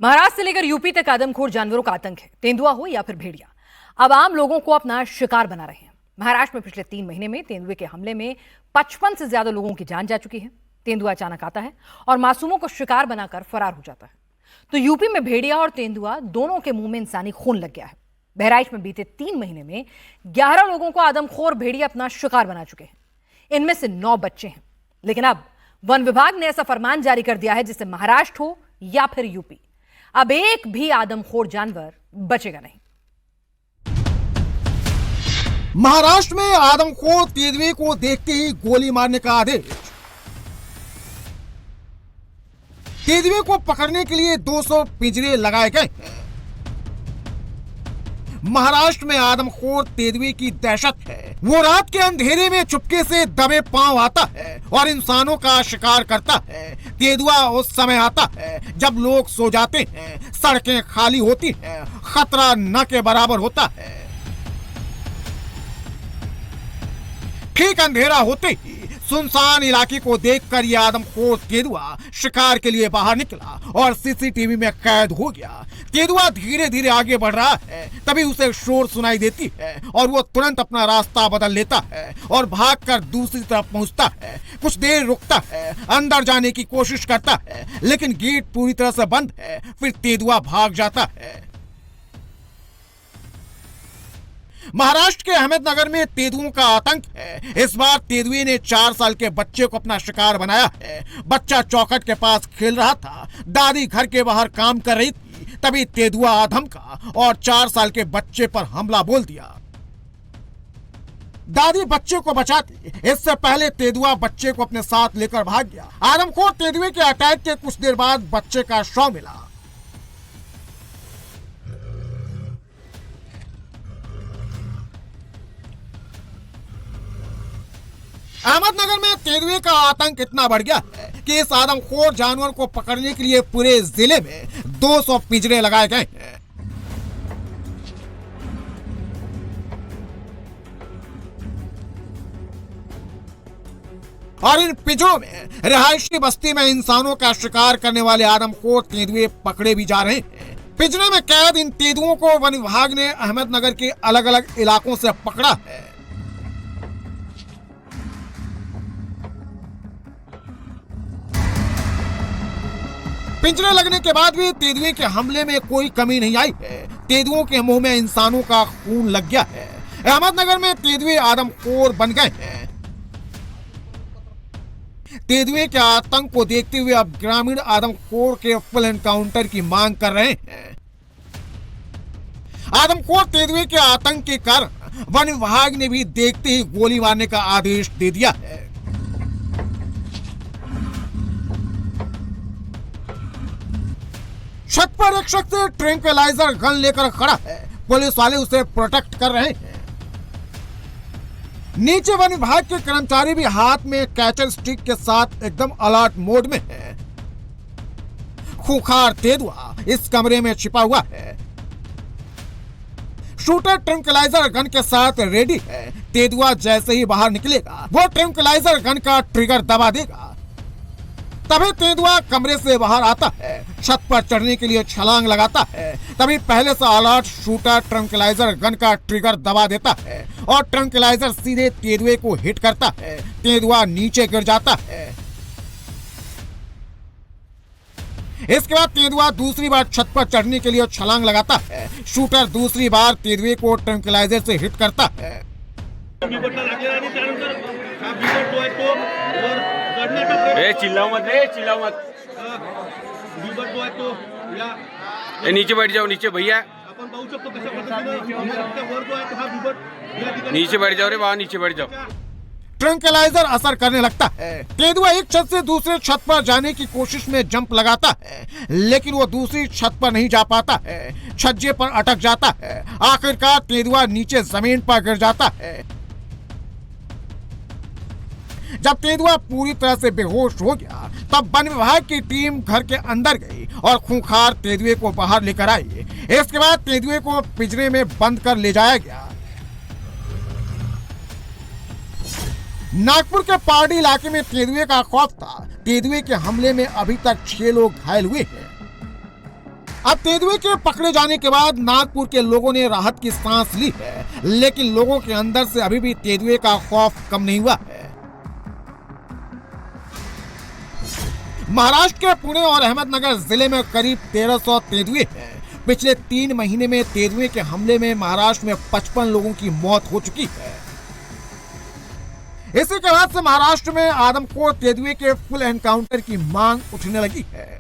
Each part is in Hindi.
महाराष्ट्र से लेकर यूपी तक आदमखोर जानवरों का आतंक है। तेंदुआ हो या फिर भेड़िया, अब आम लोगों को अपना शिकार बना रहे हैं। महाराष्ट्र में पिछले 3 महीने में तेंदुए के हमले में 55 से ज्यादा लोगों की जान जा चुकी है। तेंदुआ अचानक आता है और मासूमों को शिकार बनाकर फरार हो जाता है। तो यूपी में भेड़िया और तेंदुआ दोनों के मुंह में इंसानी खून लग गया है। बहराइच में बीते 3 महीने में 11 लोगों को आदमखोर भेड़िया अपना शिकार बना चुके हैं। इनमें से 9 बच्चे हैं। लेकिन अब वन विभाग ने ऐसा फरमान जारी कर दिया है जिससे महाराष्ट्र हो या फिर यूपी, अब एक भी आदमखोर जानवर बचेगा नहीं। महाराष्ट्र में आदमखोर तेंदुए को देखते ही गोली मारने का आदेश। तेंदुए को पकड़ने के लिए 200 पिंजरे लगाए गए हैं। महाराष्ट्र में आदमखोर तेंदुए की दहशत है। वो रात के अंधेरे में चुपके से दबे पांव आता है और इंसानों का शिकार करता है। तेंदुआ उस समय आता है जब लोग सो जाते हैं, सड़कें खाली होती हैं, खतरा न के बराबर होता है। ठीक अंधेरा होते ही सुनसान इलाके को देखकर यह आदमखोर तेंदुआ शिकार के लिए बाहर निकला और सीसीटीवी में कैद हो गया। तेंदुआ धीरे धीरे आगे बढ़ रहा है, तभी उसे शोर सुनाई देती है और वो तुरंत अपना रास्ता बदल लेता है और भागकर दूसरी तरफ पहुंचता है। कुछ देर रुकता है, अंदर जाने की कोशिश करता है, लेकिन गेट पूरी तरह से बंद है। फिर तेंदुआ भाग जाता है। महाराष्ट्र के अहमदनगर में तेंदुओं का आतंक है। इस बार तेंदुए ने 4 साल के बच्चे को अपना शिकार बनाया है। बच्चा चौखट के पास खेल रहा था, दादी घर के बाहर काम कर रही थी, तभी तेंदुआ आधमका और 4 साल के बच्चे पर हमला बोल दिया। दादी बच्चे को बचाती, इससे पहले तेंदुआ बच्चे को अपने साथ लेकर भाग गया। आदमखोर तेंदुए के अटैक के कुछ देर बाद बच्चे का शव मिला। अहमदनगर में तेंदुए का आतंक इतना बढ़ गया है कि इस आदमखोर जानवर को पकड़ने के लिए पूरे जिले में 200 पिंजरे लगाए गए हैं। और इन पिंजरों में रिहायशी बस्ती में इंसानों का शिकार करने वाले आदमखोर तेंदुए पकड़े भी जा रहे हैं। पिंजरे में कैद इन तेंदुओं को वन विभाग ने अहमदनगर के अलग अलग इलाकों से पकड़ा है। पिंजरे लगने के बाद भी तेंदुए के हमले में कोई कमी नहीं आई है। तेंदुओं के मुंह में इंसानों का खून लग गया है। अहमदनगर में तेंदुए आदमखोर बन गए हैं। तेंदुए के आतंक को देखते हुए अब ग्रामीण आदमखोर के फुल एनकाउंटर की मांग कर रहे हैं। आदमखोर तेंदुए के आतंक के कारण वन विभाग ने भी देखते ही गोली मारने का आदेश दे दिया है। छत पर एक शख्स ट्रैंक्विलाइजर गन लेकर खड़ा है। पुलिस वाले उसे प्रोटेक्ट कर रहे हैं। नीचे वन विभाग के कर्मचारी भी हाथ में कैचर स्टिक के साथ एकदम अलर्ट मोड में है। खूंखार तेंदुआ इस कमरे में छिपा हुआ है। शूटर ट्रैंक्विलाइजर गन के साथ रेडी है। तेंदुआ जैसे ही बाहर निकलेगा वो ट्रैंक्विलाइजर गन का ट्रिगर दबा देगा। तभी तेंदुआ कमरे से बाहर आता है, छत पर चढ़ने के लिए छलांग लगाता है। तभी पहले से अलर्ट शूटर ट्रैंक्विलाइजर गन का ट्रिगर दबा देता है और ट्रैंक्विलाइजर सीधे तेंदुए को हिट करता है। तेंदुआ नीचे गिर जाता है। इसके बाद तेंदुआ दूसरी बार छत पर चढ़ने के लिए छलांग लगाता है। शूटर दूसरी बार तेंदुए को ट्रैंक्विलाइजर से हिट करता है। चिल्लाओ मत रे, चिल्लाओ मत। नीचे बैठ जाओ, नीचे भैया नीचे बैठ जाओ रे, वहां नीचे बैठ जाओ। ट्रैंक्विलाइजर असर करने लगता है। तेंदुआ एक छत से दूसरे छत पर जाने की कोशिश में जंप लगाता है, लेकिन वो दूसरी छत पर नहीं जा पाता है। छज्जे पर अटक जाता है। आखिरकार तेंदुआ नीचे जमीन पर गिर जाता है। जब तेंदुआ पूरी तरह से बेहोश हो गया तब वन विभाग की टीम घर के अंदर गई और खूंखार तेंदुए को बाहर लेकर आई। इसके बाद तेंदुए को पिंजरे में बंद कर ले जाया गया। नागपुर के पारडी इलाके में तेंदुए का खौफ था। तेंदुए के हमले में अभी तक 6 लोग घायल हुए हैं। अब तेंदुए के पकड़े जाने के बाद नागपुर के लोगों ने राहत की सांस ली है, लेकिन लोगों के अंदर से अभी भी तेंदुए का खौफ कम नहीं हुआ है। महाराष्ट्र के पुणे और अहमदनगर जिले में करीब 1300 तेंदुए हैं। पिछले 3 महीने में तेंदुए के हमले में महाराष्ट्र में 55 लोगों की मौत हो चुकी है। इसी के बाद से महाराष्ट्र में आदमखोर तेंदुए के फुल एनकाउंटर की मांग उठने लगी है।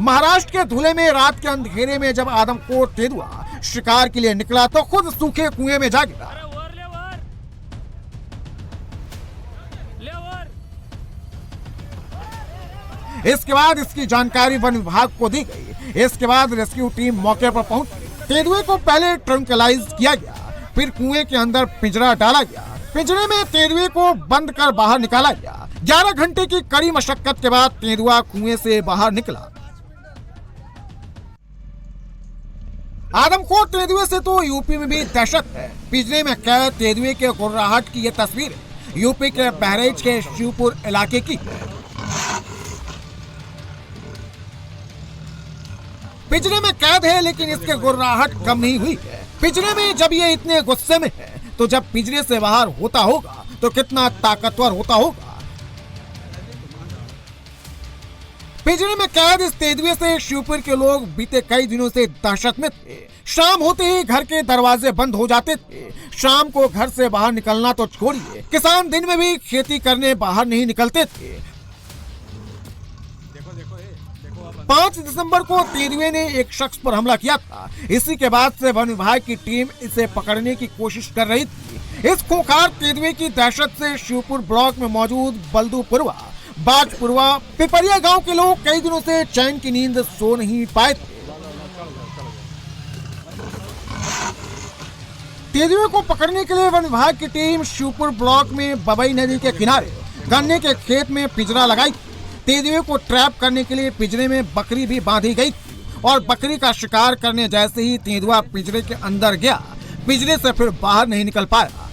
महाराष्ट्र के धुले में रात के अंधेरे में जब आदमखोर तेंदुआ शिकार के लिए निकला तो खुद सूखे कुएं में जा गिरा। इसके बाद इसकी जानकारी वन विभाग को दी गई। इसके बाद रेस्क्यू टीम मौके पर पहुंची। तेंदुए को पहले ट्रंकलाइज किया गया, फिर कुएं के अंदर पिंजरा डाला गया। पिंजरे में तेंदुए को बंद कर बाहर निकाला गया। 11 घंटे की कड़ी मशक्कत के बाद तेंदुआ कुएं से बाहर निकला। आदमखोर तेंदुए से तो यूपी में भी दहशत है। पिंजरे में कैद तेंदुए के गुर्राहट की ये तस्वीर यूपी के बहराइच के शिवपुर इलाके की है। पिंजरे में कैद है, लेकिन इसके गुर्राहट कम नहीं हुई है। पिंजरे में जब ये इतने गुस्से में है, तो जब पिंजरे से बाहर होता होगा तो कितना ताकतवर होता होगा। पिंजरे में कैद इस तेंदुए से शिवपुर के लोग बीते कई दिनों से दहशत में थे। शाम होते ही घर के दरवाजे बंद हो जाते थे। शाम को घर से बाहर निकलना तो छोड़िए, किसान दिन में भी खेती करने बाहर नहीं निकलते थे। 5 दिसंबर को तेंदुए ने एक शख्स पर हमला किया था। इसी के बाद से वन विभाग की टीम इसे पकड़ने की कोशिश कर रही थी। इस खूंखार तेंदुए की दहशत से शिवपुर ब्लॉक में मौजूद बल्दूपुरवा, बाजपुरवा, पिपरिया गांव के लोग कई दिनों से चैन की नींद सो नहीं पाए थे। तेंदुए को पकड़ने के लिए वन विभाग की टीम शिवपुर ब्लॉक में बबई नदी के किनारे गन्ने के खेत में पिंजरा लगाई। तेंदुए को ट्रैप करने के लिए पिंजरे में बकरी भी बांधी गई और बकरी का शिकार करने जैसे ही तेंदुआ पिंजरे के अंदर गया, पिंजरे से फिर बाहर नहीं निकल पाया।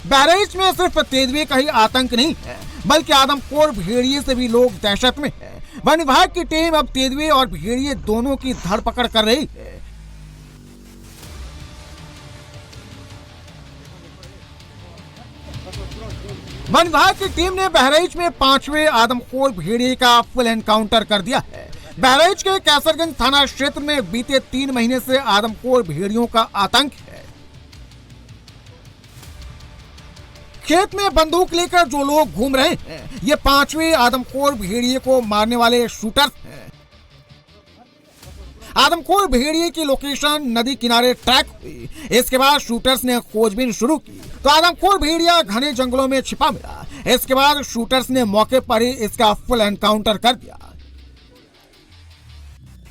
बहराइच में सिर्फ तेंदुए का ही आतंक नहीं है, बल्कि आदमखोर भेड़िए से भी लोग दहशत में हैं। वन विभाग की टीम अब तेंदुए और भेड़िए दोनों की धरपकड़ कर रही है। वन विभाग की टीम ने बहराइच में 5वें आदमखोर भेड़िए का फुल एनकाउंटर कर दिया है। बहराइच के कैसरगंज थाना क्षेत्र में बीते 3 महीने से आदमखोर भेड़ियों का आतंक है। खेत में बंदूक लेकर जो लोग घूम रहे हैं, ये 5वें आदमखोर भेड़िए को मारने वाले शूटर्स हैं। आदमखोर भेड़िए की लोकेशन नदी किनारे ट्रैक हुई। इसके बाद शूटर्स ने खोजबीन शुरू की तो आदमखोर भेड़िया घने जंगलों में छिपा मिला। इसके बाद शूटर्स ने मौके पर ही इसका फुल एनकाउंटर कर दिया।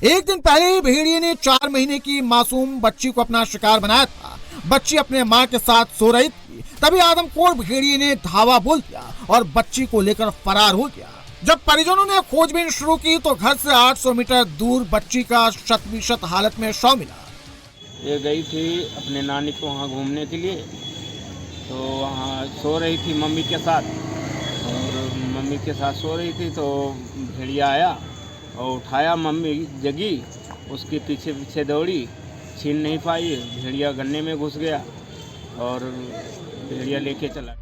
एक दिन पहले ही भेड़िए ने 4 महीने की मासूम बच्ची को अपना शिकार बनाया था। बच्ची अपने मां के साथ सो रही थी, तभी आदमखोर भेड़िए ने धावा बोल दिया और बच्ची को लेकर फरार हो गया। जब परिजनों ने खोजबीन शुरू की तो घर से 800 मीटर दूर बच्ची का शत-विशत हालत में शव मिला। ये गई थी अपने नानी को वहाँ घूमने के लिए, तो वहाँ सो रही थी मम्मी के साथ, और मम्मी के साथ सो रही थी तो भेड़िया आया और उठाया। मम्मी जगी, उसके पीछे पीछे दौड़ी, छीन नहीं पाई। भेड़िया गन्ने में घुस गया और भेड़िया लेके चला।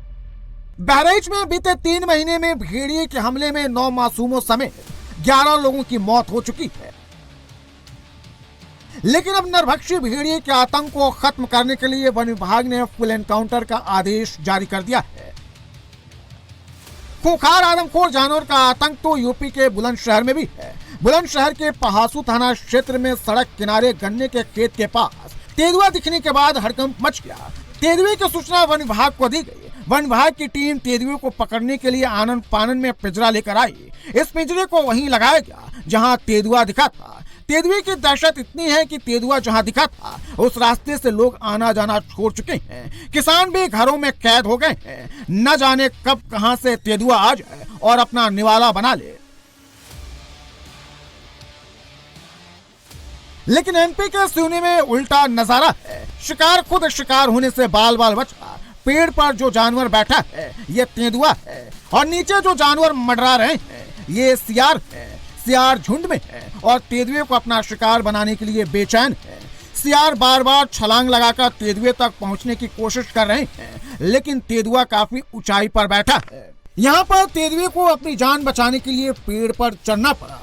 बहराइच में बीते 3 महीने में भेड़िए के हमले में 9 मासूमों समेत 11 लोगों की मौत हो चुकी है। लेकिन अब नरभक्षी भेड़िए के आतंक को खत्म करने के लिए वन विभाग ने फुल एनकाउंटर का आदेश जारी कर दिया है। खूंखार आदमखोर जानवर का आतंक तो यूपी के बुलंदशहर में भी है। बुलंदशहर के पहासू थाना क्षेत्र में सड़क किनारे गन्ने के खेत के पास तेंदुआ दिखने के बाद हड़कंप मच गया। तेंदुए की सूचना वन विभाग को दी गई। वन विभाग की टीम तेंदुए को पकड़ने के लिए आनन फानन में पिंजरा लेकर आई। इस पिंजरे को वहीं लगाया गया जहां तेंदुआ दिखा था। तेंदुए की दहशत इतनी है कि तेंदुआ जहां दिखा था उस रास्ते से लोग आना जाना छोड़ चुके हैं। किसान भी घरों में कैद हो गए हैं। न जाने कब कहां से तेंदुआ आ जाए और अपना निवाला बना ले। लेकिन एमपी के सिवनी में उल्टा नजारा है। शिकार खुद शिकार होने से बाल बाल बचा। पेड़ पर जो जानवर बैठा है ये तेंदुआ है और नीचे जो जानवर मंडरा रहे हैं ये सियार है। सियार झुंड में है और तेंदुए को अपना शिकार बनाने के लिए बेचैन है। सियार बार बार छलांग लगाकर तेंदुए तक पहुंचने की कोशिश कर रहे हैं, लेकिन तेंदुआ काफी ऊंचाई पर बैठा है। यहाँ पर तेंदुए को अपनी जान बचाने के लिए पेड़ पर चढ़ना पड़ा।